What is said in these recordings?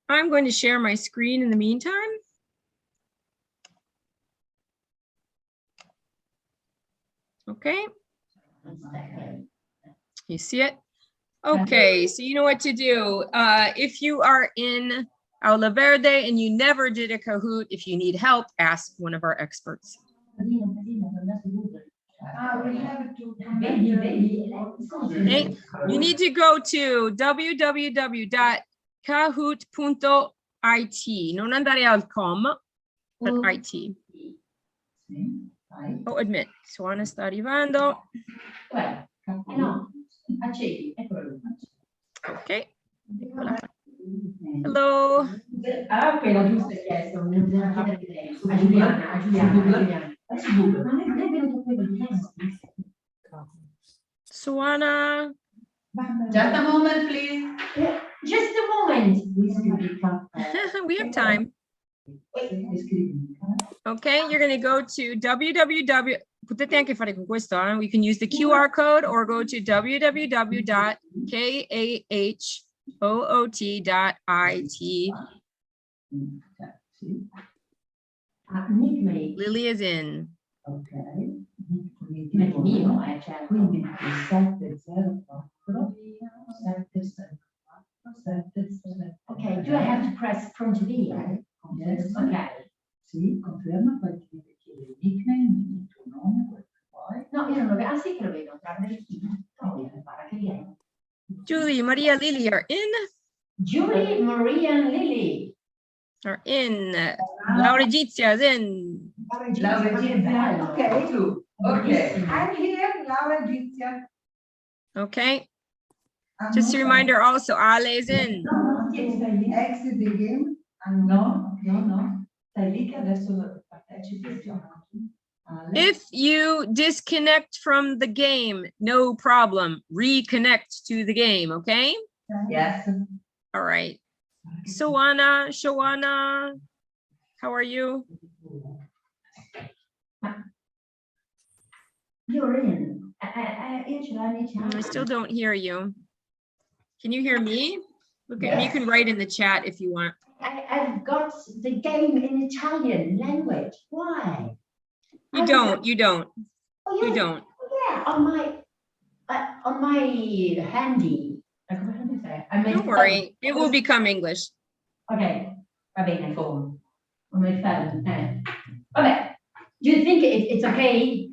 I'm going to share my screen in the meantime. Okay. You see it? Okay, so you know what to do. If you are in Aula Verde and you never did a Kahoot, if you need help, ask one of our experts. Okay, you need to go to www.kahoot.it, non andare al com, but IT. Oh, admit, Suana sta arrivando. Ok. Hello. Suana. Just a moment, please. Just a moment. We have time. Okay, you're going to go to www. Potete anche fare con questo, we can use the QR code or go to www.kahoot.it. Lily is in. Okay. Quindi 704 Okay, do I have to press front of the Yes. Okay. Sì, conferma, poi ti chiede il nickname, il tuo nome, quello che vuoi. No, io non lo vedo. Ah, sì che lo vedo. Julie, Maria, Lily are in. Julie, Maria, and Lily are in. Laura Gizia is in. Laura Gizia. Okay, too. Okay. I'm here, Laura Gizia. Okay. Just a reminder also, Ale is in. Exit the game. No. Stai lì che adesso partecipi. If you disconnect from the game, no problem. Reconnect to the game, okay? Yes. All right. Shawana, how are you? You're in. I still don't hear you. Can you hear me? Look at me. You can write in the chat if you want. I've got the game in Italian language. Why? You don't. Oh, yeah. You don't. Yeah, on my handy. Don't worry. It will become English. Okay. Va bene, phone. On my phone. Okay. Do you think it's okay?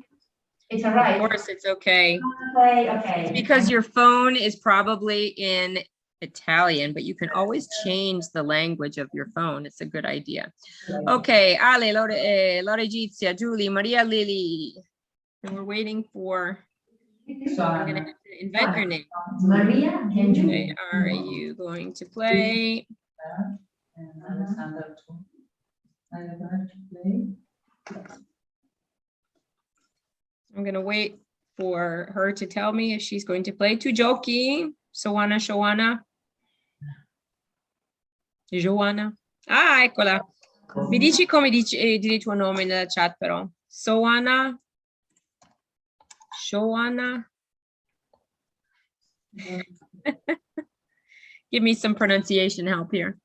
It's all right. Of course, it's okay. Okay. It's because your phone is probably in Italian, but you can always change the language of your phone. It's a good idea. Okay, Ale, Laura Gizia, Julie, Maria, Lily. And we're waiting for, I'm going to have to invent your name. Maria and Julie. Okay, are you going to play? I'm going to wait for her to tell me if she's going to play. Tu giochi? Shawana. Joanna. Ah, eccola. Mi dici come dici il tuo nome nella chat però. Shawana. Give me some pronunciation help here.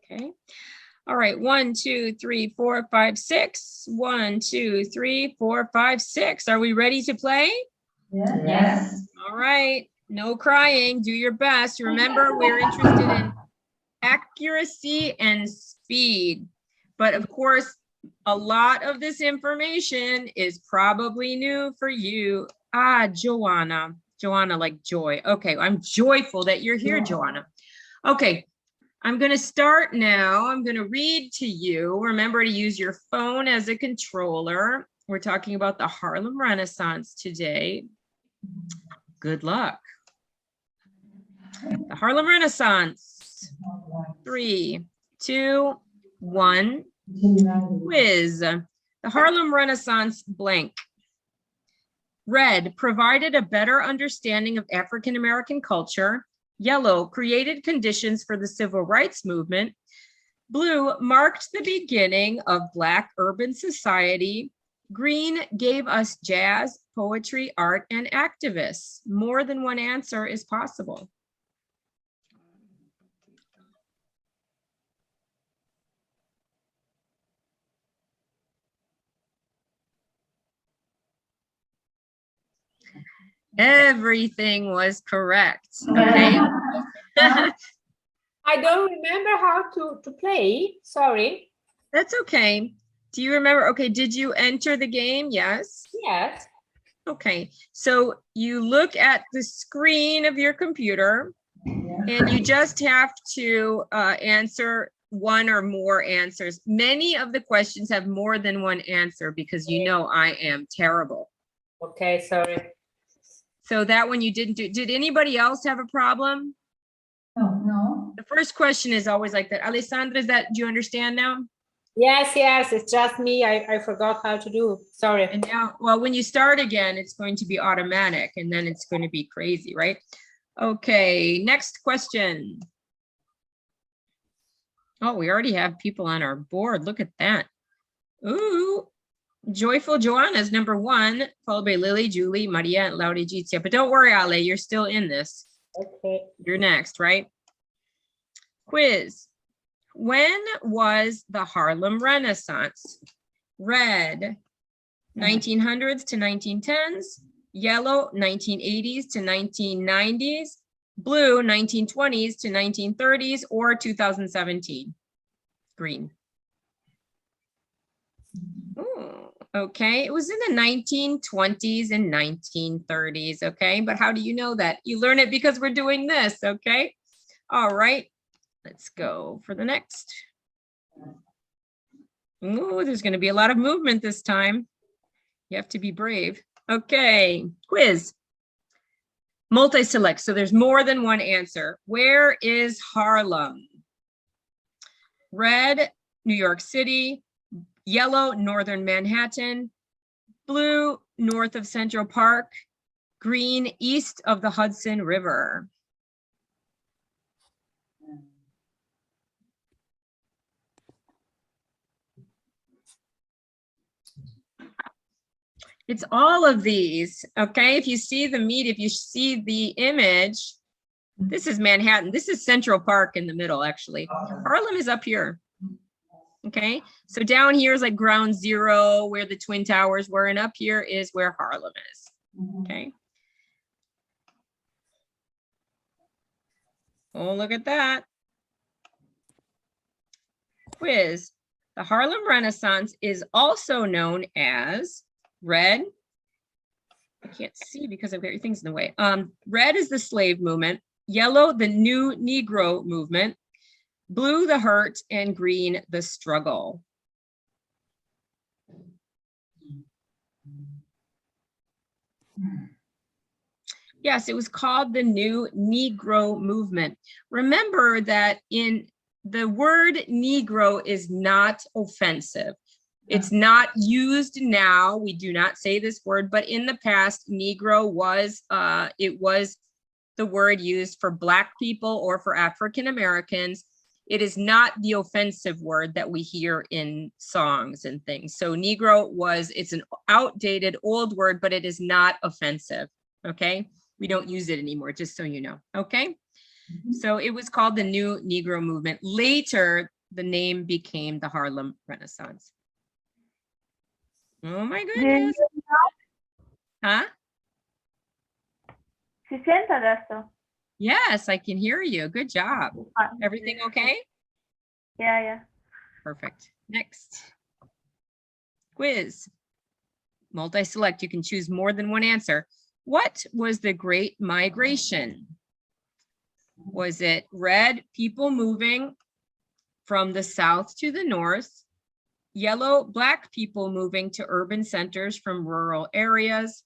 Okay. All right. 1, 2, 3, 4, 5, 6. 1, 2, 3, 4, 5, 6. Are we ready to play? Yes. All right. No crying. Do your best. Remember, we're interested in accuracy and speed. But of course, a lot of this information is probably new for you. Ah, Joanna. Joanna, like joy. Okay, I'm joyful that you're here, Joanna. Okay, I'm going to start now. I'm going to read to you. Remember to use your phone as a controller. We're talking about the Harlem Renaissance today. Good luck. The Harlem Renaissance. 3, 2, 1. Quiz. The Harlem Renaissance blank. Red provided a better understanding of African American culture. Yellow created conditions for the civil rights movement. Blue marked the beginning of Black urban society. Green gave us jazz, poetry, art, and activists. More than one answer is possible. Everything was correct. Okay. I don't remember how to play. Sorry. That's okay. Do you remember? Okay, did you enter the game? Yes. Yes. Okay, so you look at the screen of your computer and you just have to answer one or more answers. Many of the questions have more than one answer because you know I am terrible. Okay, sorry. So that one you didn't do. Did anybody else have a problem? No. The first question is always like that. Alessandra, do you understand now? Yes, yes, it's just me. I forgot how to do. Sorry. And now, well, when you start again, it's going to be automatic and then it's going to be crazy, right? Okay, next question. Oh, we already have people on our board. Look at that. Ooh, Joyful Joanna is number 1, followed by Lily, Julie, Maria, and Laurigizia. But don't worry, Ale, you're still in this. Okay. You're next, right? Quiz. When was the Harlem Renaissance? Red, 1900s to 1910s. Yellow, 1980s to 1990s. Blue, 1920s to 1930s, or 2017. Green. Ooh, okay, it was in the 1920s and 1930s, okay? But how do you know that? You learn it because we're doing this, okay? All right, let's go for the next. Ooh, there's gonna be a lot of movement this time. You have to be brave. Okay, quiz. Multi-select, so there's more than one answer. Where is Harlem? Red, New York City. Yellow, northern Manhattan. Blue, north of Central Park. Green, east of the Hudson River. It's all of these, okay? If you see the if you see the image, this is Manhattan. This is Central Park in the middle, actually. Harlem is up here. Okay, so down here is like ground zero where the Twin Towers were, and up here is where Harlem is. Okay. Oh, look at that. Quiz. The Harlem Renaissance is also known as red. I can't see because I've got your things in the way. Red is the slave movement. Yellow, the new Negro movement. Blue, the hurt, and green, the struggle. Yes, it was called the new Negro movement. Remember that in the word Negro is not offensive. It's not used now. We do not say this word, but in the past, Negro was, it was the word used for Black people or for African Americans. It is not the offensive word that we hear in songs and things. So Negro it's an outdated old word, but it is not offensive, okay? We don't use it anymore, just so you know, okay? So it was called the new Negro movement. Later, the name became the Harlem Renaissance. Oh my goodness. Huh? Si sente adesso? Yes, I can hear you. Good job. Everything okay? Yeah. Perfect. Next. Quiz. Multi-select. You can choose more than one answer. What was the Great Migration? Was it red, people moving from the south to the north? Yellow, Black people moving to urban centers from rural areas.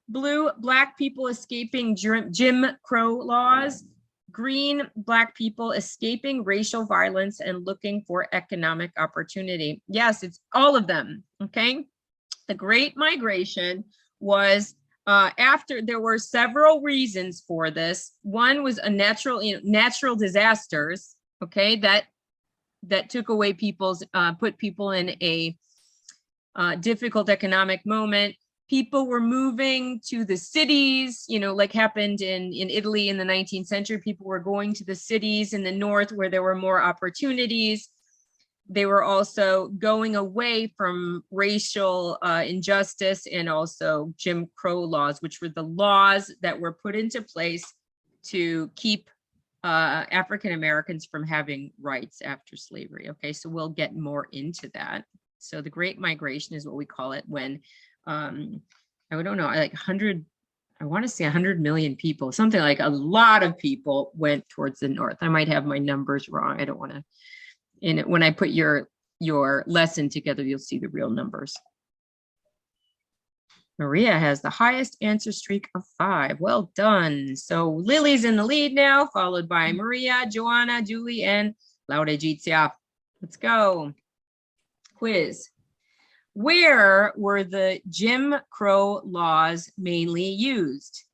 Blue, Black people escaping Jim Crow laws. green, Black people escaping racial violence and looking for economic opportunity. Yes, it's all of them, okay? The Great Migration was after, there were several reasons for this. One was a natural disasters, okay, that took away people's, put people in a difficult economic moment. People were moving to the cities, you know, like happened in Italy in the 19th century. People were going to the cities in the north where there were more opportunities. They were also going away from racial injustice and also Jim Crow laws, which were the laws that were put into place to keep African Americans from having rights after slavery. Okay, so we'll get more into that. So the Great Migration is what we call it when I don't know, like 100, I want to say 100 million people, something like a lot of people went towards the north. I might have my numbers wrong. I don't want to, in it, when I put your lesson together, you'll see the real numbers. Maria has the highest answer streak of 5. Well done. So Lily's in the lead now, followed by Maria, Joanna, Julie, and Laura. Let's go. Quiz. Where were the Jim Crow laws mainly used?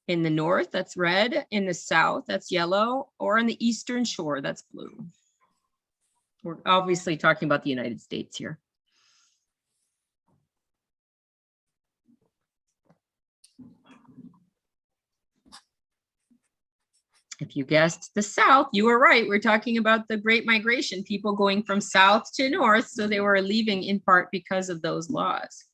In the north, that's red. In the south, that's yellow. Or on the eastern shore, that's blue. We're obviously talking about the United States here. If you guessed the South, you were right. We're talking about the Great Migration, people going from South to North. So they were leaving in part because of those laws.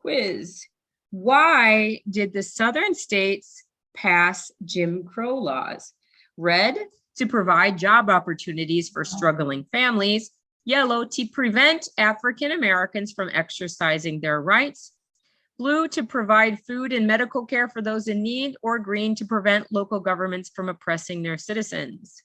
Quiz. Why did the Southern states pass Jim Crow laws? Red, to provide job opportunities for struggling families. Yellow, to prevent African Americans from exercising their rights. Blue, to provide food and medical care for those in need, or green, to prevent local governments from oppressing their citizens.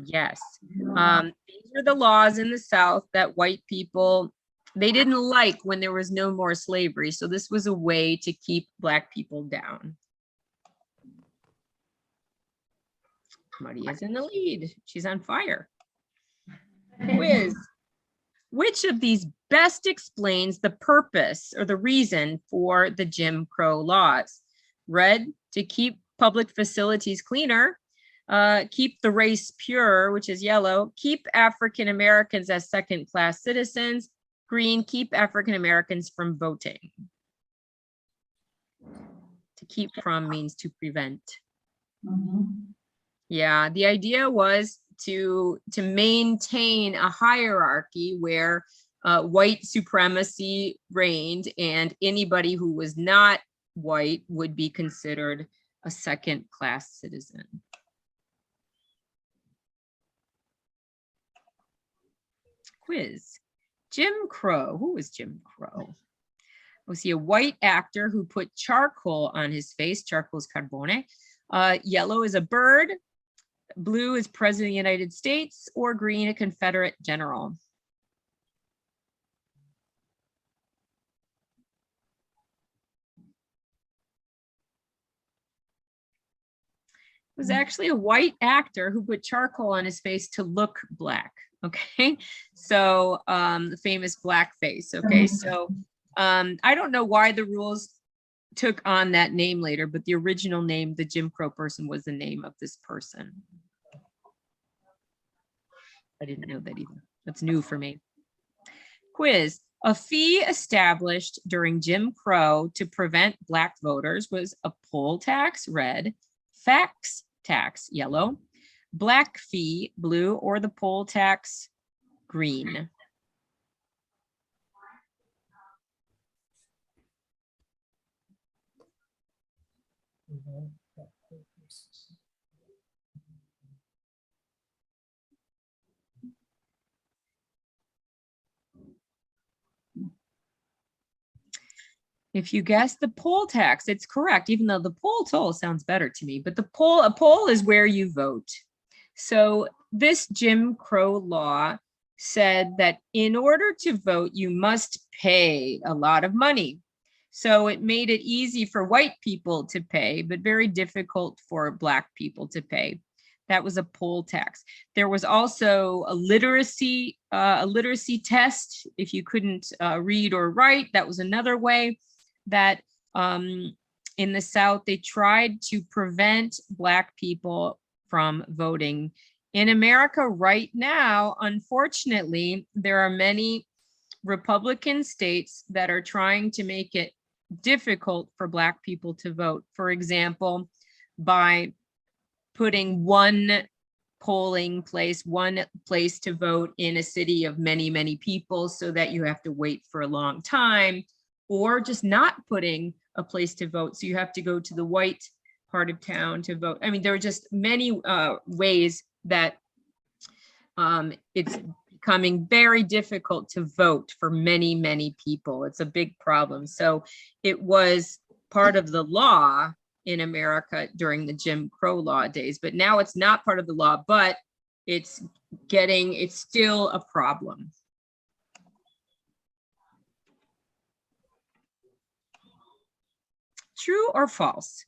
Yes, these are the laws in the South that white people, they didn't like when there was no more slavery. So this was a way to keep Black people down. Maria's in the lead. She's on fire. Quiz. Which of these best explains the purpose or the reason for the Jim Crow laws? Red, to keep public facilities cleaner. Keep the race pure, which is yellow. Keep African Americans as second-class citizens. Green, keep African Americans from voting. To keep from means to prevent. Yeah, the idea was to maintain a hierarchy where white supremacy reigned and anybody who was not white would be considered a second-class citizen. Quiz. Jim Crow. Who was Jim Crow? Was he a white actor who put charcoal on his face? Charcoal is carbone. Yellow is a bird. Blue is President of the United States, or green, a Confederate general. It was actually a white actor who put charcoal on his face to look Black. Okay, so the famous blackface. Okay, so I don't know why the rules took on that name later, but the original name, the Jim Crow person, was the name of this person. I didn't know that either. That's new for me. Quiz. A fee established during Jim Crow to prevent Black voters was a poll tax, red, fax tax, yellow, black fee, blue, or the poll tax, green. If you guess the poll tax, it's correct, even though the poll toll sounds better to me, but a poll is where you vote. So this Jim Crow law said that in order to vote, you must pay a lot of money. So it made it easy for white people to pay, but very difficult for Black people to pay. That was a poll tax. There was also a literacy test. If you couldn't read or write, that was another way that in the South, they tried to prevent Black people from voting. In America right now, unfortunately, there are many Republican states that are trying to make it difficult for Black people to vote. For example, by putting one polling place, one place to vote in a city of many, many people so that you have to wait for a long time, or just not putting a place to vote. So you have to go to the white part of town to vote. I mean, there are just many ways that it's becoming very difficult to vote for many, many people. It's a big problem. So it was part of the law in America during the Jim Crow law days, but now it's not part of the law, but it's still a problem. True or false?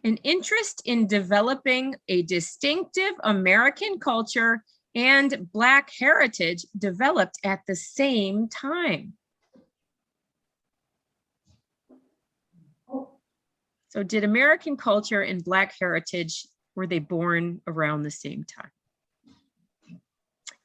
An interest in developing a distinctive American culture and Black heritage developed at the same time. So did American culture and Black heritage, were they born around the same time?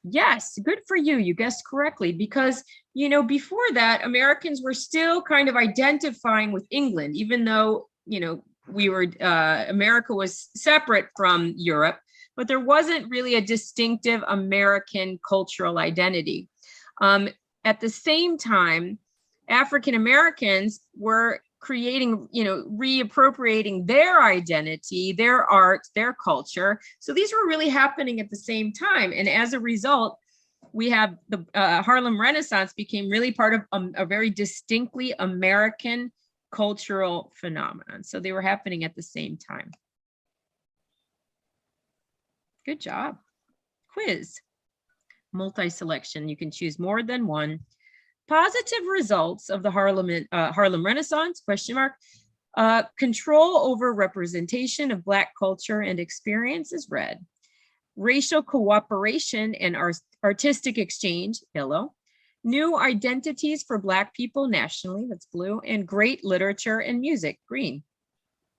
Yes, good for you. You guessed correctly, because, you know, before that, Americans were still kind of identifying with England, even though, you know, America was separate from Europe, but there wasn't really a distinctive American cultural identity. At the same time, African Americans were creating, you know, reappropriating their identity, their art, their culture. So these were really happening at the same time. And as a result, we have the Harlem Renaissance became really part of a very distinctly American cultural phenomenon. So they were happening at the same time. Good job. Quiz. Multi-selection. You can choose more than one. Positive results of the Harlem Renaissance, question mark. Control over representation of Black culture and experience is red. Racial cooperation and artistic exchange, yellow. New identities for Black people nationally, that's blue. And great literature and music, green.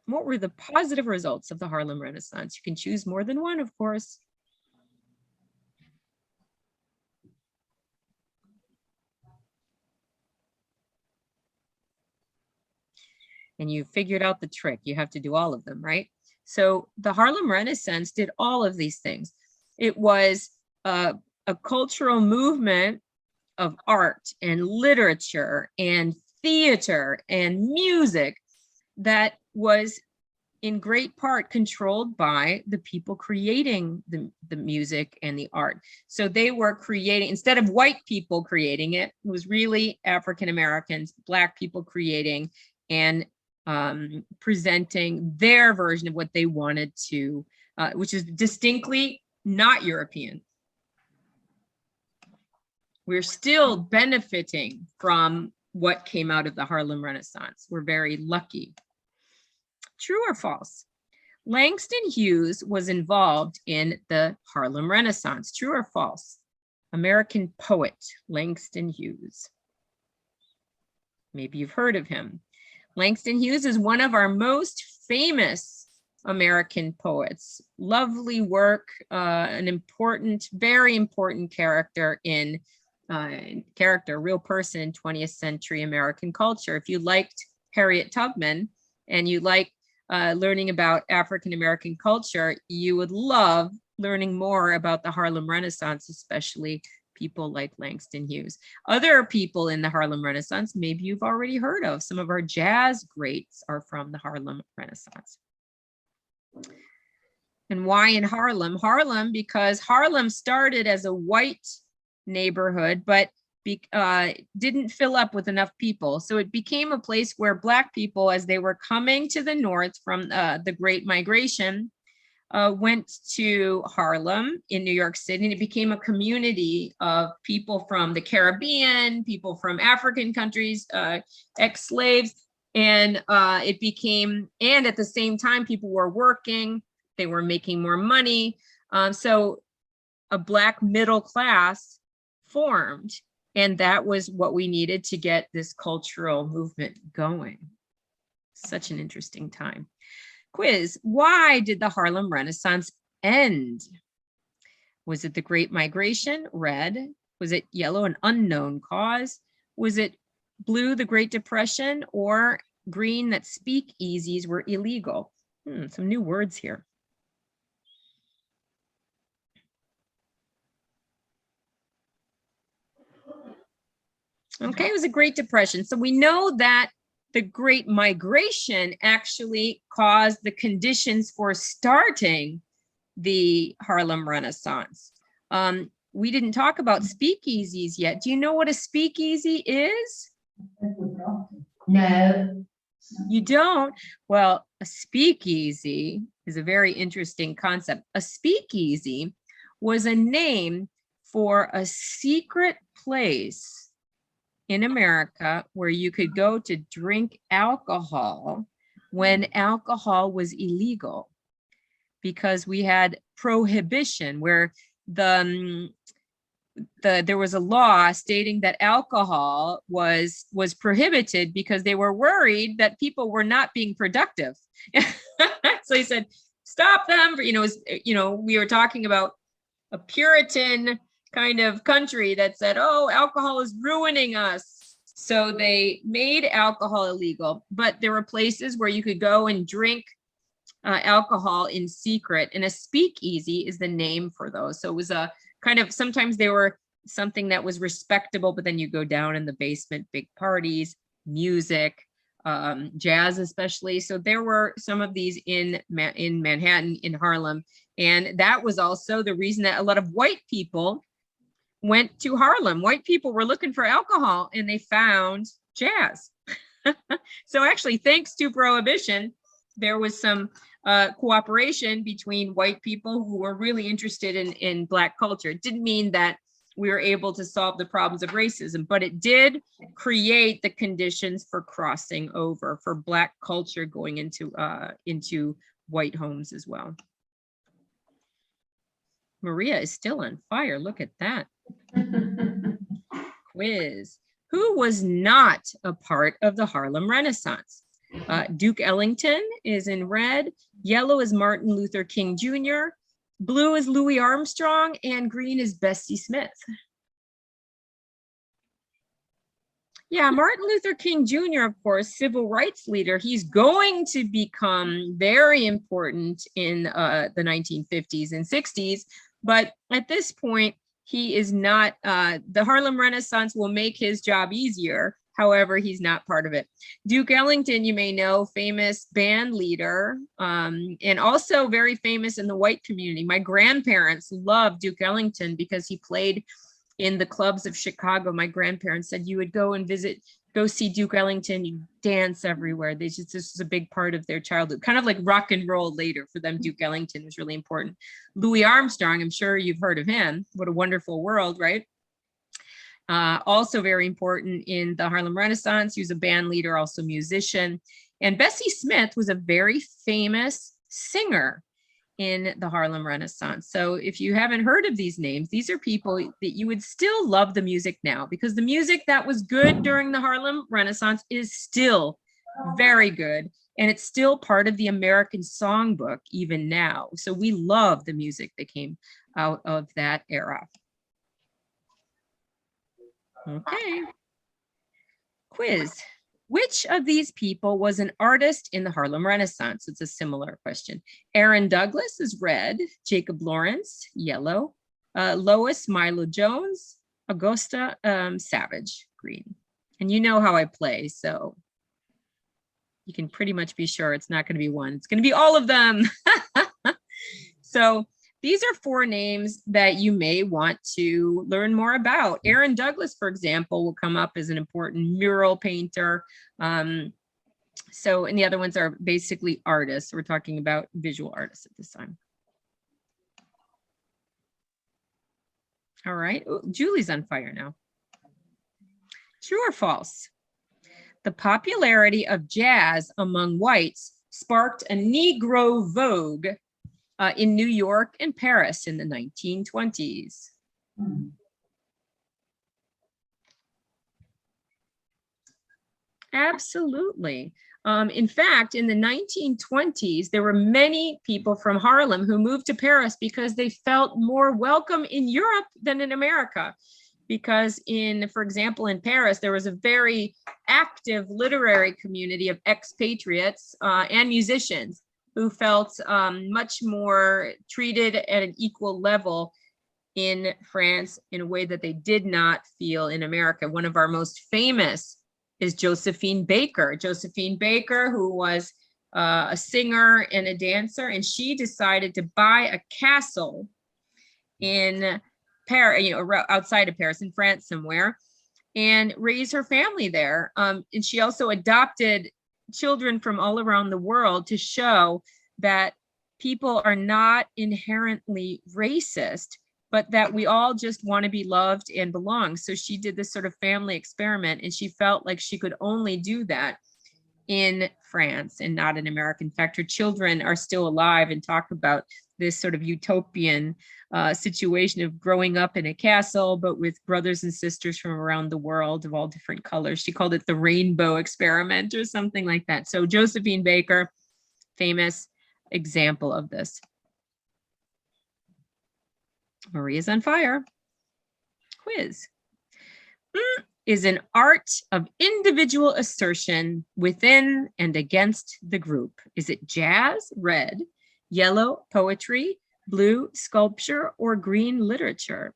What were the positive results of the Harlem Renaissance? You can choose more than one, of course. And you figured out the trick. You have to do all of them, right? So the Harlem Renaissance did all of these things. It was a cultural movement of art and literature and theater and music that was in great part controlled by the people creating the music and the art. So they were creating, instead of white people creating it, it was really African Americans, Black people creating and presenting their version of what they wanted to, which is distinctly not European. We're still benefiting from what came out of the Harlem Renaissance. We're very lucky. True or false? Langston Hughes was involved in the Harlem Renaissance. True or false? American poet, Langston Hughes. Maybe you've heard of him. Langston Hughes is one of our most famous American poets. Lovely work, an important, very important character in real person in 20th century American culture. If you liked Harriet Tubman and you like learning about African American culture, you would love learning more about the Harlem Renaissance, especially people like Langston Hughes. Other people in the Harlem Renaissance, maybe you've already heard of. Some of our jazz greats are from the Harlem Renaissance. And why in Harlem? Harlem, because Harlem started as a white neighborhood, but didn't fill up with enough people. So it became a place where Black people, as they were coming to the north from the Great Migration, went to Harlem in New York City, and it became a community of people from the Caribbean, people from African countries, ex-slaves, And it became, and at the same time, people were working, they were making more money. So a Black middle class formed, and that was what we needed to get this cultural movement going. Such an interesting time. Quiz, why did the Harlem Renaissance end? Was it the Great Migration, red? Was it yellow, an unknown cause? Was it blue, the Great Depression, or green, that speakeasies were illegal? Some new words here. Okay, it was a Great Depression. So we know that the Great Migration actually caused the conditions for starting the Harlem Renaissance. We didn't talk about speakeasies yet. Do you know what a speakeasy is? No. You don't? Well, a speakeasy is a very interesting concept. A speakeasy was a name for a secret place in America where you could go to drink alcohol when alcohol was illegal, because we had prohibition where there was a law stating that alcohol was prohibited because they were worried that people were not being productive. So he said, stop them. We were talking about a Puritan kind of country that said, oh, alcohol is ruining us. So they made alcohol illegal, but there were places where you could go and drink alcohol in secret, and a speakeasy is the name for those. So it was a kind of, sometimes they were something that was respectable, but then you go down in the basement, big parties, music, jazz especially. So there were some of these in Manhattan, in Harlem, and that was also the reason that a lot of white people went to Harlem. White people were looking for alcohol and they found jazz. So actually, thanks to Prohibition, there was some cooperation between white people who were really interested in Black culture. It didn't mean that we were able to solve the problems of racism, but it did create the conditions for crossing over, for Black culture going into white homes as well. Maria is still on fire. Look at that. Quiz. Who was not a part of the Harlem Renaissance? Duke Ellington is in red. Yellow is Martin Luther King Jr. Blue is Louis Armstrong, and green is Bessie Smith. Yeah, Martin Luther King Jr., of course, civil rights leader. He's going to become very important in the 1950s and 60s. But at this point, he is not, the Harlem Renaissance will make his job easier. However, he's not part of it. Duke Ellington, you may know, famous band leader, and also very famous in the white community. My grandparents loved Duke Ellington because he played in the clubs of Chicago. My grandparents said you would go and go see Duke Ellington, you dance everywhere. This is a big part of their childhood, kind of like rock and roll later for them. Duke Ellington was really important. Louis Armstrong, I'm sure you've heard of him. What a wonderful world, right? Also very important in the Harlem Renaissance. He was a band leader, also musician. And Bessie Smith was a very famous singer in the Harlem Renaissance. So if you haven't heard of these names, these are people that you would still love the music now, because the music that was good during the Harlem Renaissance is still very good. And it's still part of the American songbook even now. So we love the music that came out of that era. Okay. Quiz. Which of these people was an artist in the Harlem Renaissance? It's a similar question. Aaron Douglas is red, Jacob Lawrence, yellow, Lois Milo Jones, Augusta Savage, green. And you know how I play, so you can pretty much be sure it's not going to be one. It's going to be all of them. So these are 4 names that you may want to learn more about. Aaron Douglas, for example, will come up as an important mural painter. And the other ones are basically artists. We're talking about visual artists at this time. All right, Julie's on fire now. True or false? the popularity of jazz among whites sparked a Negro vogue in New York and Paris in the 1920s. Absolutely. In fact, in the 1920s, there were many people from Harlem who moved to Paris because they felt more welcome in Europe than in America. Because for example, in Paris, there was a very active literary community of expatriates and musicians who felt much more treated at an equal level in France in a way that they did not feel in America. One of our most famous is Josephine Baker. Josephine Baker, who was a singer and a dancer, and she decided to buy a castle in Paris, outside of Paris, in France somewhere, and raise her family there. And she also adopted children from all around the world to show that people are not inherently racist, but that we all just want to be loved and belong. So she did this sort of family experiment, and she felt like she could only do that in France and not in America. In fact, her children are still alive and talk about this sort of utopian situation of growing up in a castle, but with brothers and sisters from around the world of all different colors. She called it the rainbow experiment or something like that. So Josephine Baker, famous example of this. Maria's on fire. Quiz. Is an art of individual assertion within and against the group. Is it jazz, red, yellow, poetry, blue, sculpture, or green, literature?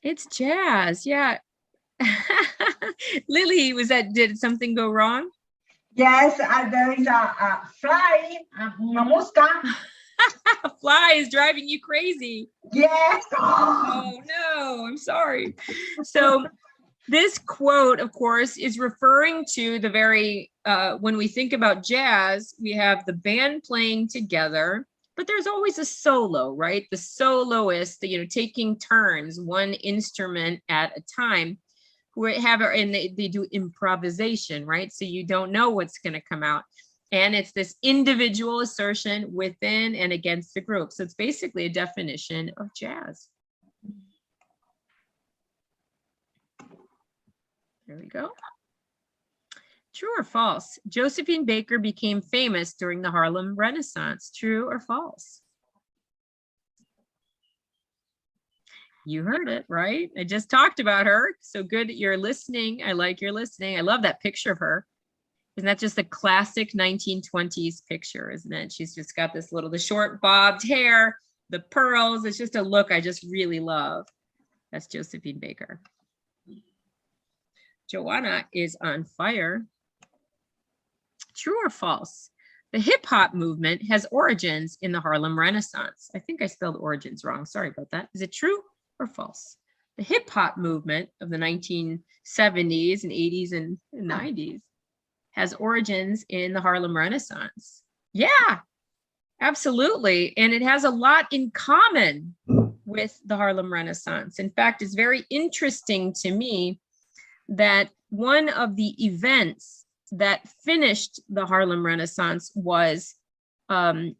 It's jazz, yeah. Lily, did something go wrong? Yes, there is a fly, una mosca. A fly is driving you crazy. Yes. Oh no, I'm sorry. So this quote, of course, is referring to the very, when we think about jazz, we have the band playing together, but there's always a solo, right? The soloist, taking turns, one instrument at a time. And they do improvisation, right? So you don't know what's going to come out. And it's this individual assertion within and against the group. So it's basically a definition of jazz. There we go. True or false? Josephine Baker became famous during the Harlem Renaissance. True or false? You heard it, right? I just talked about her. So good you're listening. I like your listening. I love that picture of her. Isn't that just a classic 1920s picture, isn't it? She's just got this the short bobbed hair, the pearls. It's just a look I just really love. That's Josephine Baker. Joanna is on fire. True or false? The hip hop movement has origins in the Harlem Renaissance. I think I spelled origins wrong. Sorry about that. Is it true or false? The hip hop movement of the 1970s and 80s and 90s has origins in the Harlem Renaissance. Yeah, absolutely. And it has a lot in common with the Harlem Renaissance. In fact, it's very interesting to me that one of the events that finished the Harlem Renaissance was a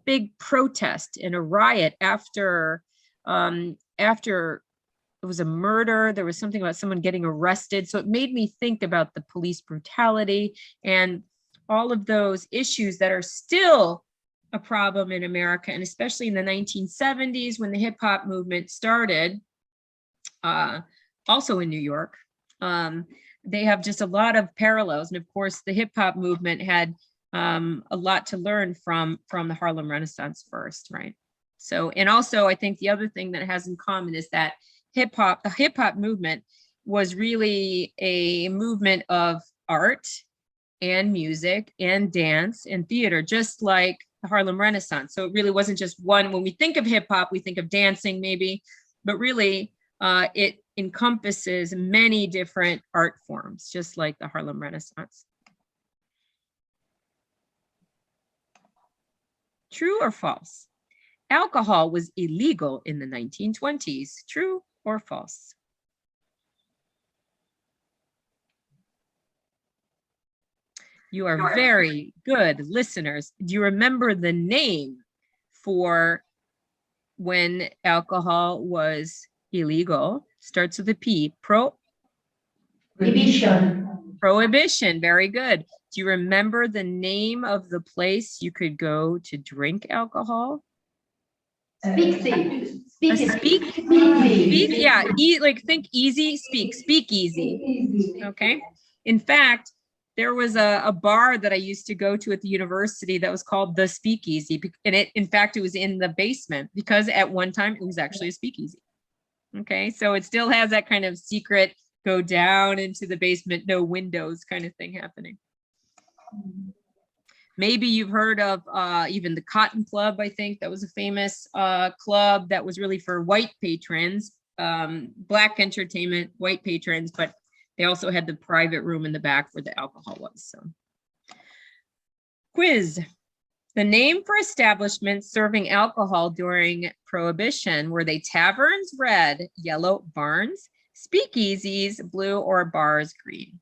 big protest and a riot after it was a murder. There was something about someone getting arrested. So it made me think about the police brutality and all of those issues that are still a problem in America, and especially in the 1970s when the hip hop movement started, also in New York. They have just a lot of parallels. And of course, the hip hop movement had a lot to learn from the Harlem Renaissance first, right? So, and also I think the other thing that it has in common is that the hip hop movement was really a movement of art and music and dance and theater, just like the Harlem Renaissance. So it really wasn't just one. When we think of hip hop, we think of dancing maybe, but really it encompasses many different art forms, just like the Harlem Renaissance. True or false? Alcohol was illegal in the 1920s. True or false? You are very good listeners. Do you remember the name for when alcohol was illegal? Starts with a P. Prohibition. Very good. Do you remember the name of the place you could go to drink alcohol? Speakeasy. Yeah, like think easy, speakeasy. Okay. In fact, there was a bar that I used to go to at the university that was called the Speakeasy, and in fact, it was in the basement because at one time it was actually a speakeasy. Okay, so it still has that kind of secret, go down into the basement, no windows kind of thing happening. Maybe you've heard of even the Cotton Club, I think that was a famous club that was really for white patrons, black entertainment, white patrons, but they also had the private room in the back where the alcohol was. So, quiz. The name for establishments serving alcohol during Prohibition, were they taverns, red, yellow, barns, speakeasies, blue, or bars, green?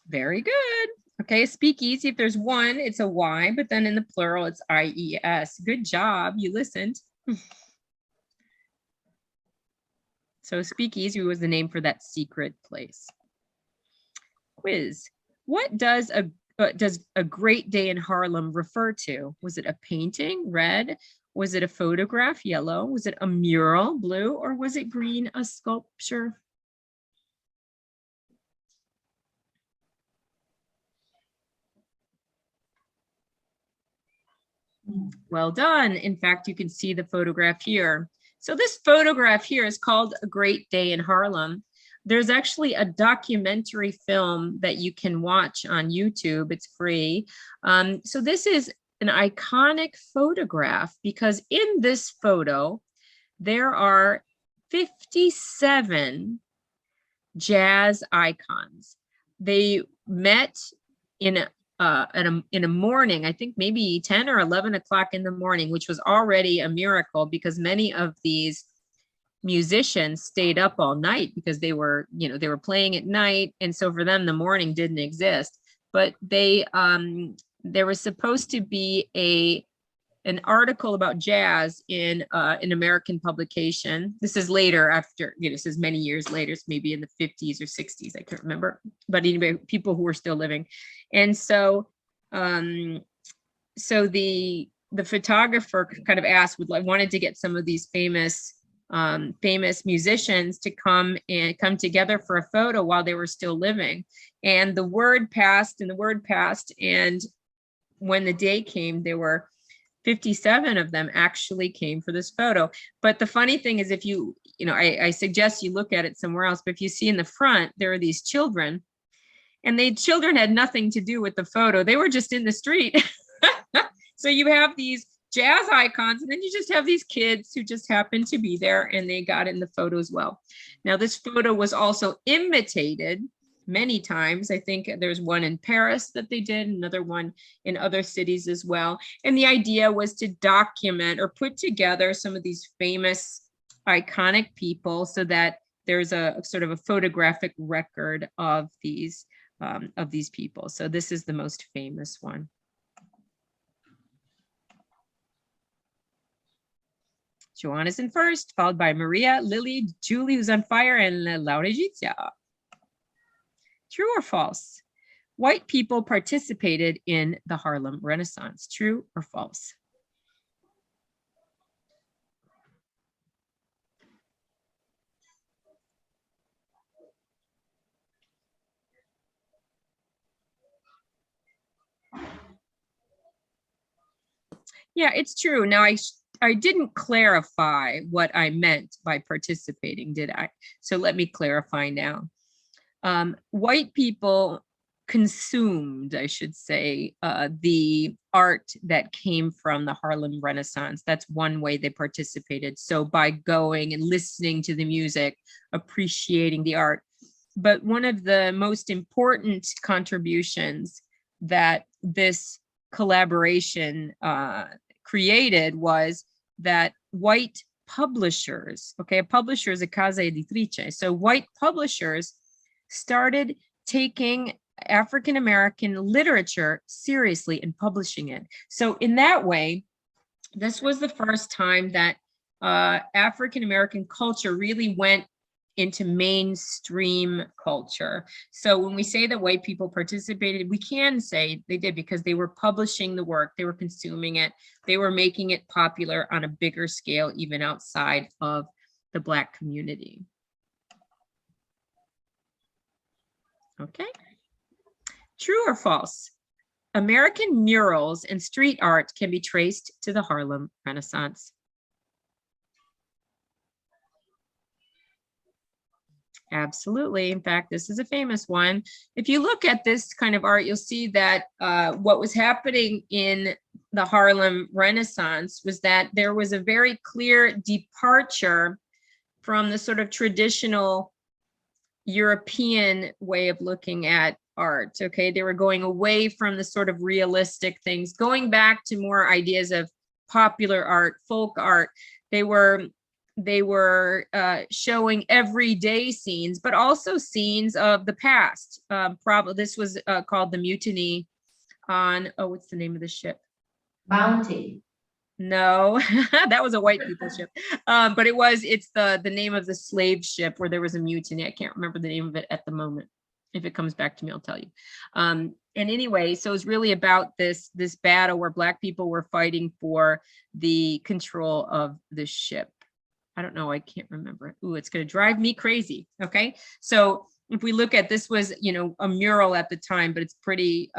Very good. Okay, speakeasy, if there's one, it's a Y, but then in the plural, it's IES. Good job, you listened. So speakeasy was the name for that secret place. Quiz. What does a great day in Harlem refer to? Was it a painting, red? Was it a photograph, yellow? Was it a mural, blue? Or was it green, a sculpture? Well done. In fact, you can see the photograph here. So this photograph here is called A Great Day in Harlem. There's actually a documentary film that you can watch on YouTube. It's free. So this is an iconic photograph because in this photo, there are 57 jazz icons. They met in a morning, I think maybe 10 or 11 o'clock in the morning, which was already a miracle because many of these musicians stayed up all night because they were playing at night. And so for them, the morning didn't exist, but there was supposed to be an article about jazz in an American publication. This is later after, this is many years later, it's maybe in the 50s or 60s, I can't remember, but anyway, people who were still living. And so, so the photographer kind of asked, wanted to get some of these famous musicians to come together for a photo while they were still living. And the word passed. And when the day came, there were 57 of them actually came for this photo. But the funny thing is, if I suggest you look at it somewhere else, but if you see in the front, there are these children, and the children had nothing to do with the photo. They were just in the street. So you have these jazz icons, and then you just have these kids who just happened to be there, and they got in the photo as well. Now, this photo was also imitated many times. I think there's one in Paris that they did, another one in other cities as well. And the idea was to document or put together some of these famous, iconic people so that there's a sort of a photographic record of these people. So this is the most famous one. Joanna's in first, followed by Maria, Lily, Julie, who's on fire, and Laurigizia. True or false? White people participated in the Harlem Renaissance. True or false? Yeah, it's true. Now, I didn't clarify what I meant by participating, did I? So let me clarify now. White people consumed, I should say, the art that came from the Harlem Renaissance. That's one way they participated. So by going and listening to the music, appreciating the art. But one of the most important contributions that this collaboration created was that white publishers, okay, a publisher is a casa editrice. So white publishers started taking African-American literature seriously and publishing it. So in that way, this was the first time that African-American culture really went into mainstream culture. So when we say that white people participated, we can say they did because they were publishing the work, they were consuming it, they were making it popular on a bigger scale, even outside of the Black community. Okay. True or false? American murals and street art can be traced to the Harlem Renaissance. Absolutely. In fact, this is a famous one. If you look at this kind of art, you'll see that what was happening in the Harlem Renaissance was that there was a very clear departure from the sort of traditional European way of looking at art. Okay, they were going away from the sort of realistic things, going back to more ideas of popular art, folk art. They were showing everyday scenes, but also scenes of the past. Probably this was called the mutiny on, oh, what's the name of the ship? Bounty. No, that was a white people ship. But it's the name of the slave ship where there was a mutiny. I can't remember the name of it at the moment. If it comes back to me, I'll tell you. And anyway, so it's really about this battle where Black people were fighting for the control of the ship. I don't know, I can't remember. Ooh, it's gonna drive me crazy. Okay, so if we look at this was, you know, a mural at the time, but it's pretty,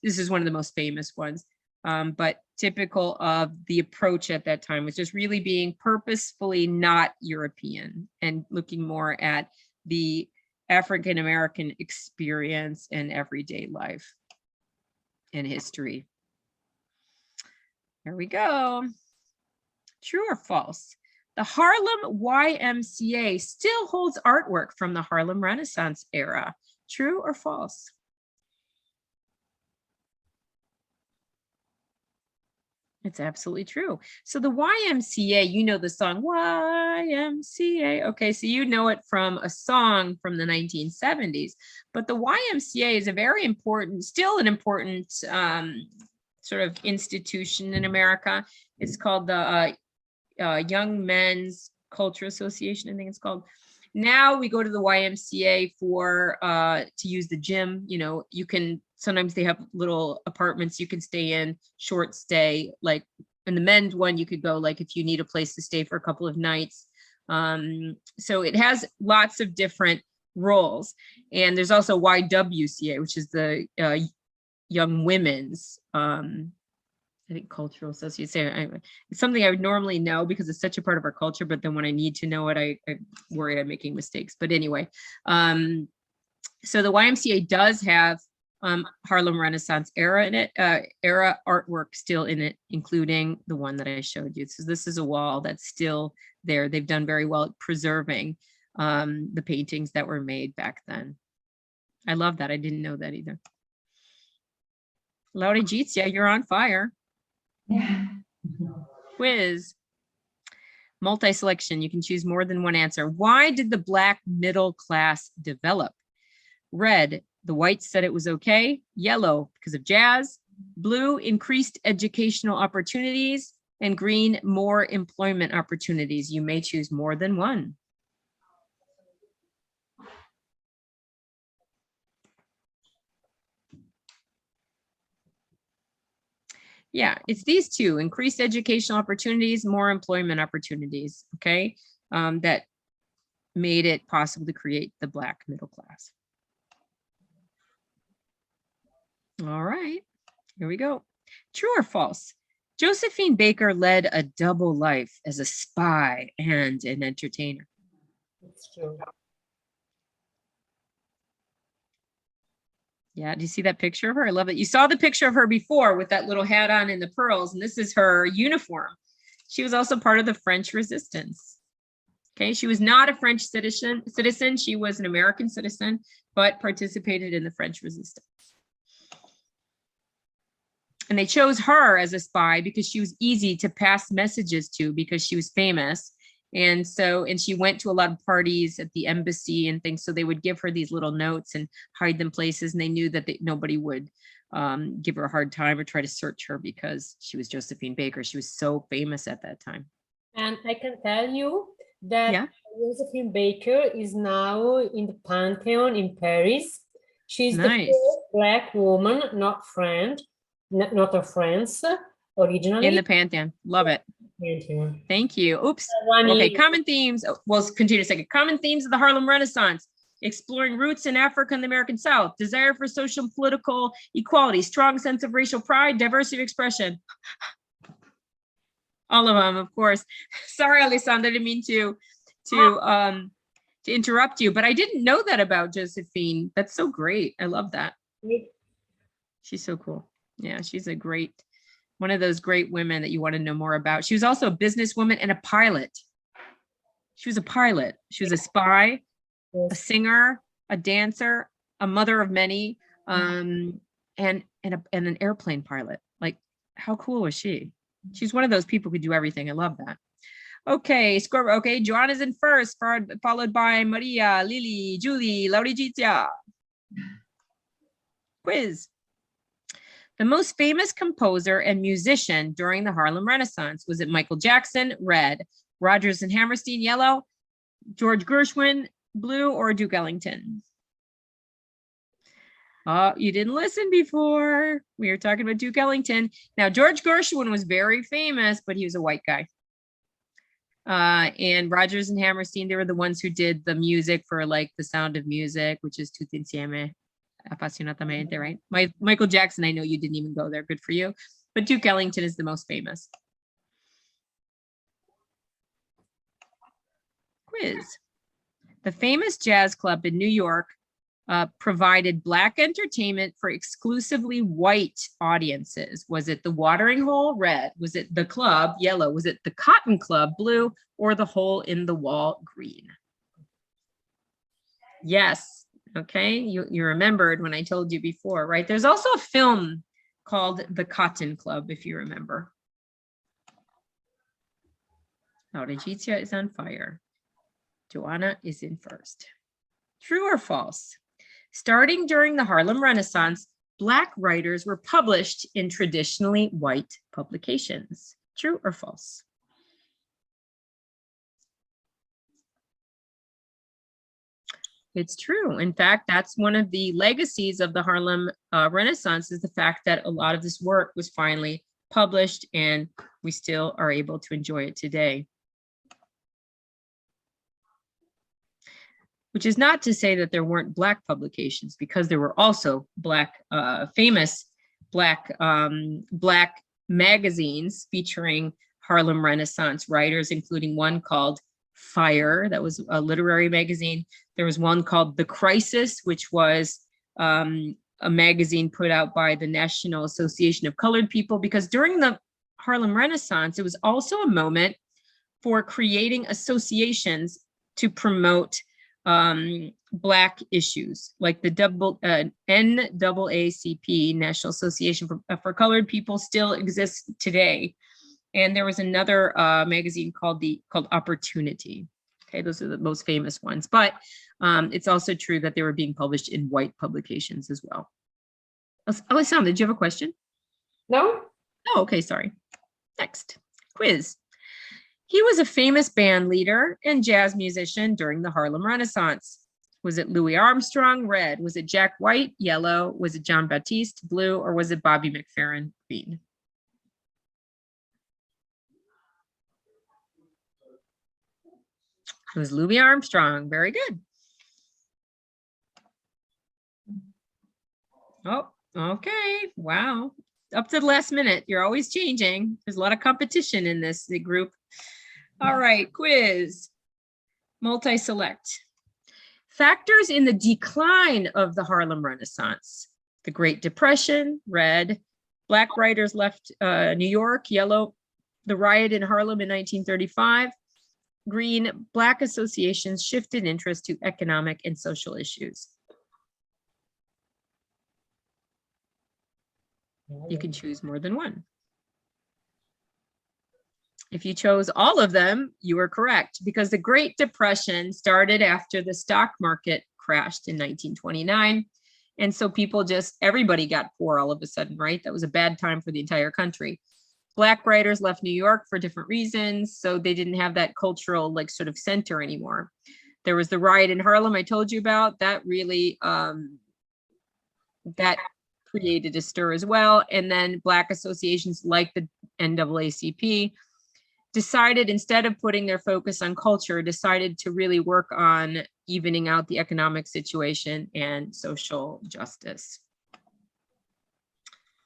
this is one of the most famous ones. But typical of the approach at that time was just really being purposefully not European and looking more at the African-American experience in everyday life and history. Here we go. True or false? The Harlem YMCA still holds artwork from the Harlem Renaissance era. True or false? It's absolutely true. So the YMCA, you know the song YMCA. Okay, so you know it from a song from the 1970s, but the YMCA is a very important, still an important sort of institution in America. It's called the Young Men's Culture Association, I think it's called. Now we go to the YMCA for to use the gym. You know, you can, sometimes they have little apartments you can stay in, short stay. Like in the men's one, you could go like if you need a place to stay for a couple of nights. So it has lots of different roles. And there's also YWCA, which is the Young Women's I think cultural association. It's something I would normally know because it's such a part of our culture, but then when I need to know it, I worry I'm making mistakes. But anyway, so the YMCA does have Harlem Renaissance era in it, era artwork still in it, including the one that I showed you. So this is a wall that's still there. They've done very well at preserving the paintings that were made back then. I love that. I didn't know that either. Laurigizia, you're on fire. Yeah. Quiz. Multi-selection. You can choose more than one answer. Why did the Black middle class develop? Red, the whites said it was okay. Yellow, because of jazz. Blue, increased educational opportunities. And green, more employment opportunities. You may choose more than one. Yeah, it's these two: increased educational opportunities, more employment opportunities, okay, that made it possible to create the Black middle class. All right, here we go. True or false? Josephine Baker led a double life as a spy and an entertainer. It's true. Yeah, do you see that picture of her? I love it. You saw the picture of her before with that little hat on and the pearls, and this is her uniform. She was also part of the French Resistance. Okay, she was not a French citizen. She was an American citizen, but participated in the French Resistance. And they chose her as a spy because she was easy to pass messages to because she was famous. And she went to a lot of parties at the embassy and things. So they would give her these little notes and hide them places. And they knew that nobody would give her a hard time or try to search her because she was Josephine Baker. She was so famous at that time. And I can tell you that Yeah. Josephine Baker is now in the Pantheon in Paris. She's the Nice. first Black woman, not French, not of France originally. In the Pantheon. Love it. Pantheon. Thank you. Oops. One Okay, is- common themes. We'll continue a second. Common themes of the Harlem Renaissance. Exploring roots in Africa and the American South. Desire for social and political equality. Strong sense of racial pride. Diversity of expression. All of them, of course. Sorry, Alessandra, I didn't mean to interrupt you, but I didn't know that about Josephine. That's so great. I love that. She's so cool. Yeah, she's one of those great women that you want to know more about. She was also a businesswoman and a pilot. She was a pilot. She was a spy, a singer, a dancer, a mother of many, and an airplane pilot. Like, how cool was she? She's one of those people who do everything. I love that. Okay, score. Okay, Joanna's in first, followed by Maria, Lily, Julie, Laurigizia. Quiz. The most famous composer and musician during the Harlem Renaissance, was it Michael Jackson, red, Rodgers and Hammerstein, yellow, George Gershwin, blue, or Duke Ellington? Oh, you didn't listen before. We were talking about Duke Ellington. Now, George Gershwin was very famous, but he was a white guy. And Rodgers and Hammerstein, they were the ones who did the music for like The Sound of Music, which is Tutti Insieme, Appassionatamente, right? Michael Jackson, I know you didn't even go there. Good for you. But Duke Ellington is the most famous. Quiz. The famous jazz club in New York provided Black entertainment for exclusively white audiences. Was it the Watering Hole, red? Was it the Club, yellow? Was it the Cotton Club, blue? Or the Hole in the Wall, green? Yes. Okay, you remembered when I told you before, right? There's also a film called The Cotton Club, if you remember. Laurigizia is on fire. Joanna is in first. True or false? Starting during the Harlem Renaissance, Black writers were published in traditionally white publications. True or false? It's true. In fact, that's one of the legacies of the Harlem Renaissance, is the fact that a lot of this work was finally published and we still are able to enjoy it today. Which is not to say that there weren't Black publications, because there were also Black, famous Black magazines featuring Harlem Renaissance writers, including one called Fire, that was a literary magazine. There was one called The Crisis, which was a magazine put out by the National Association of Colored People, because during the Harlem Renaissance, it was also a moment for creating associations to promote Black issues, like the NAACP, National Association for Colored People, still exists today. And there was another magazine called Opportunity. Okay, those are the most famous ones. But it's also true that they were being published in white publications as well. Alessandra, did you have a question? No? Oh, okay, sorry. Next, quiz. He was a famous band leader and jazz musician during the Harlem Renaissance. Was it Louis Armstrong, red? Was it Jack White, yellow? Was it John Baptiste, blue? Or was it Bobby McFerrin, green? It was Louis Armstrong. Very good. Oh, okay. Wow. Up to the last minute. You're always changing. There's a lot of competition in this group. All right, quiz. Multi-select. Factors in the decline of the Harlem Renaissance. The Great Depression, red. Black writers left New York, yellow. The riot in Harlem in 1935, green. Black associations shifted interest to economic and social issues. You can choose more than one. If you chose all of them, you were correct, because the Great Depression started after the stock market crashed in 1929. And so people everybody got poor all of a sudden, right? That was a bad time for the entire country. Black writers left New York for different reasons, so they didn't have that cultural sort of center anymore. There was the riot in Harlem I told you about. That really, that created a stir as well. And then Black associations like the NAACP decided, instead of putting their focus on culture, decided to really work on evening out the economic situation and social justice.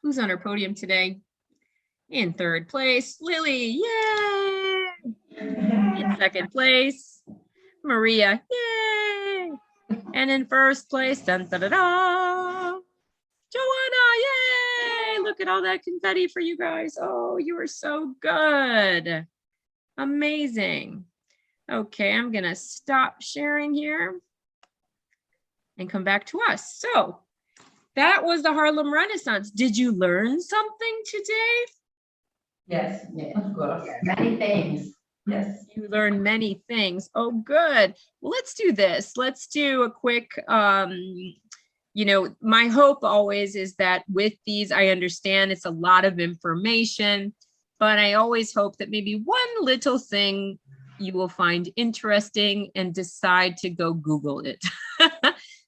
Who's on our podium today? In third place, Lily, yay! In second place, Maria, yay! And in first place, dun, da, da, da, Joanna, yay! Look at all that confetti for you guys. Oh, you are so good. Amazing. Okay, I'm gonna stop sharing here and come back to us. So that was the Harlem Renaissance. Did you learn something today? Yes, Yeah. of course. Many things. Yes. You learned many things. Oh, good. Well, let's do this. Let's do a quick, my hope always is that with these, I understand it's a lot of information, but I always hope that maybe one little thing you will find interesting and decide to go Google it.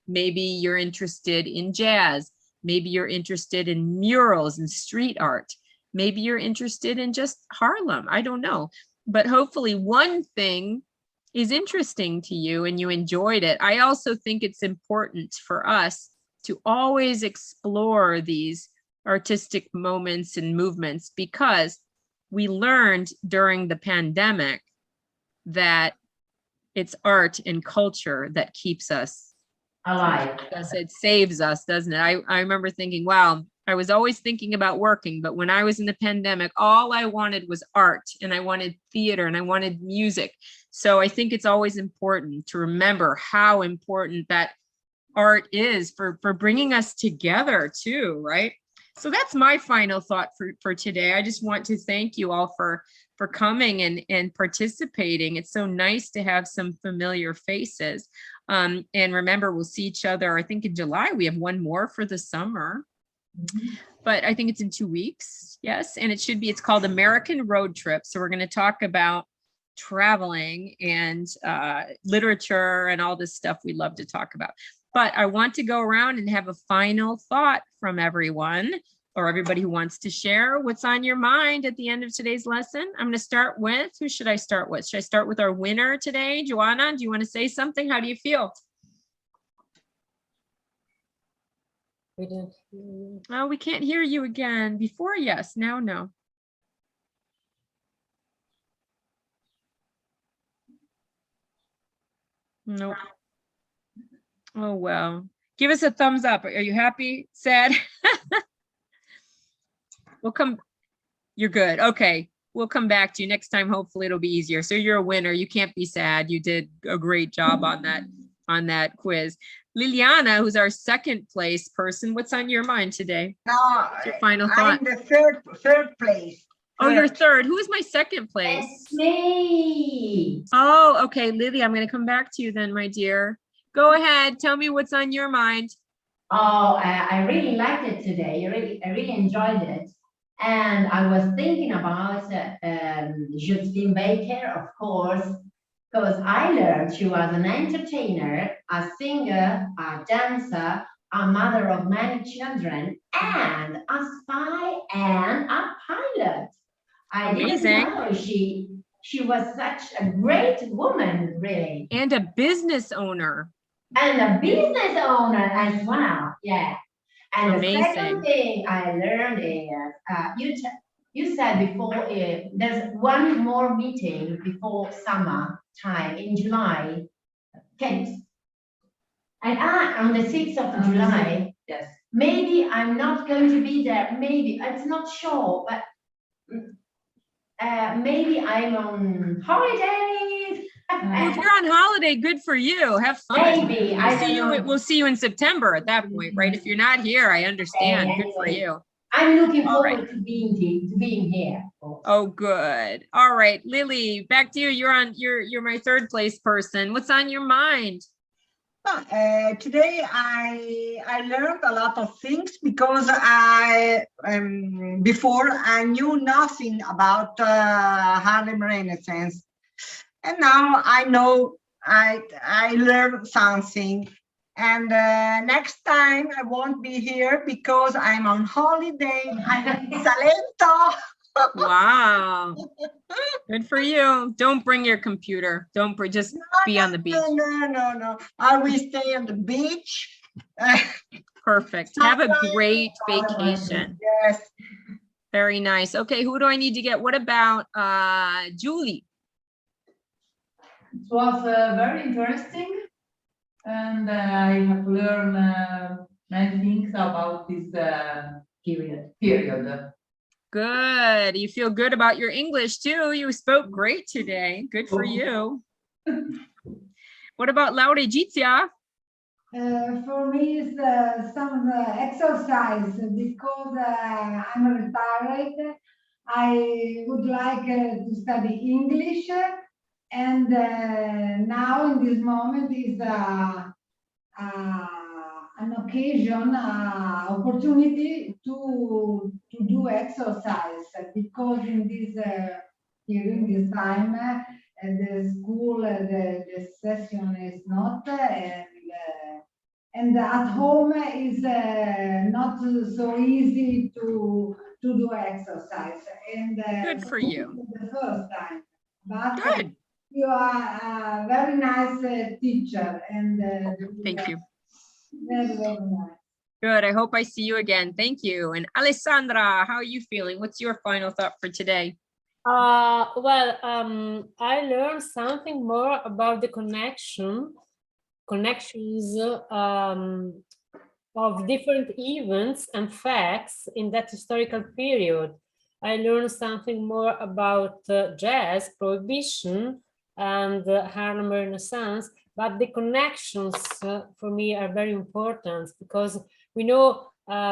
Maybe you're interested in jazz. Maybe you're interested in murals and street art. Maybe you're interested in just Harlem. I don't know. But hopefully one thing is interesting to you and you enjoyed it. I also think it's important for us to always explore these artistic moments and movements, because we learned during the pandemic that it's art and culture that keeps us Alive. It saves us, doesn't it? I remember thinking, wow, I was always thinking about working, but when I was in the pandemic, all I wanted was art, and I wanted theater, and I wanted music. So I think it's always important to remember how important that art is for bringing us together too, right? So that's my final thought for today. I just want to thank you all for coming and participating. It's so nice to have some familiar faces. And remember, we'll see each other, I think in July. We have one more for the summer. But I think it's in 2 weeks. Yes. And it's called American Road Trip. So we're going to talk about traveling and literature and all this stuff we love to talk about. But I want to go around and have a final thought from everyone, or everybody who wants to share what's on your mind at the end of today's lesson. I'm going to start with, who should I start with? Should I start with our winner today? Joanna, do you want to say something? How do you feel? We don't hear you. Oh, we can't hear you again. Before, yes. Now, no. Nope. Oh, well. Give us a thumbs up. Are you happy? Sad? We'll come. You're good. Okay. We'll come back to you next time. Hopefully it'll be easier. So you're a winner. You can't be sad. You did a great job on that quiz. Liliana, who's our second place person, what's on your mind today? No, What's your final thought? I'm the third place. Oh, you're third. Who is my second place? It's me. Oh, okay, Lily, I'm going to come back to you then, my dear. Go ahead. Tell me what's on your mind. Oh, I really liked it today. I really enjoyed it. And I was thinking about Josephine Baker, of course, because I learned she was an entertainer, a singer, a dancer, a mother of many children, and a spy and a pilot. I didn't know she was such a great woman, really. And a business owner. And a business owner as well, yeah. And Amazing. The second thing I learned is, you said before, there's one more meeting before summer time in July. Okay. And on the 6th of July, Yes. maybe I'm not going to be there. Maybe it's not sure, but maybe I'm on holidays. Well, if you're on holiday, good for you. Have fun. Maybe I We'll see don't you. know. We'll see you in September at that point, right? If you're not here, I understand. Good for Anyway. you. I'm looking All right. forward to being here. Oh, good. All right, Lily, back to you. You're my third place person. What's on your mind? Today I learned a lot of things because before I knew nothing about Harlem Renaissance, and now I know I learned something. And next time I won't be here because I'm on holiday. I'm in Salento. Wow. Good for you. Don't bring your computer. Just be on the beach. No. I will stay on the beach. Perfect. Have a great vacation. Yes. Very nice. Okay, who do I need to get? What about Julie? It was very interesting, and I have learned many things about this period. Good. You feel good about your English too. You spoke great today. Good for you. What about Laurejizia? For me, it's some exercise because I'm retired. I would like to study English, and now in this moment is an occasion, opportunity to do exercise because in this during this time the school the session is not and at home is not so easy to do exercise and Good for you. the first time, but Good. you are a very nice teacher and Thank you. very, very nice. Good. I hope I see you again. Thank you. And Alessandra, how are you feeling? What's your final thought for today? I learned something more about the connections of different events and facts in that historical period. I learned something more about jazz, prohibition, and Harlem Renaissance, but the connections for me are very important because we know,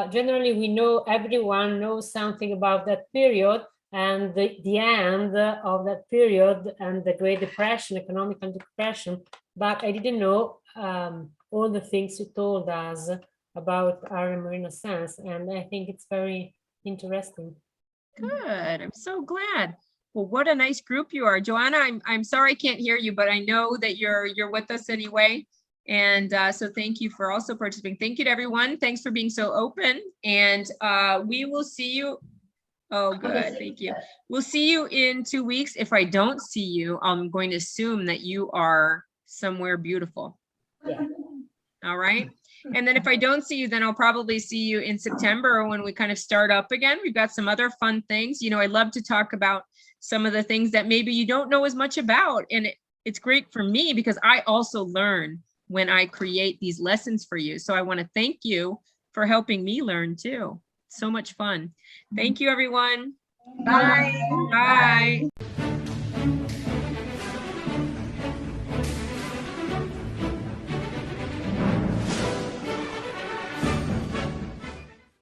generally we know, everyone knows something about that period and the end of that period and the Great Depression, economic depression, but I didn't know all the things you told us about Harlem Renaissance, and I think it's very interesting. Good. I'm so glad. Well, what a nice group you are. Joanna, I'm sorry I can't hear you, but I know that you're with us anyway. And so thank you for also participating. Thank you to everyone. Thanks for being so open. And we will see you. Oh, good. Thank you. We'll see you in 2 weeks. If I don't see you, I'm going to assume that you are somewhere beautiful. Yeah. All right. And then if I don't see you, then I'll probably see you in September when we kind of start up again. We've got some other fun things. You know, I love to talk about some of the things that maybe you don't know as much about. And it's great for me because I also learn when I create these lessons for you. So I want to thank you for helping me learn too. So much fun. Thank you, everyone. Bye. Bye.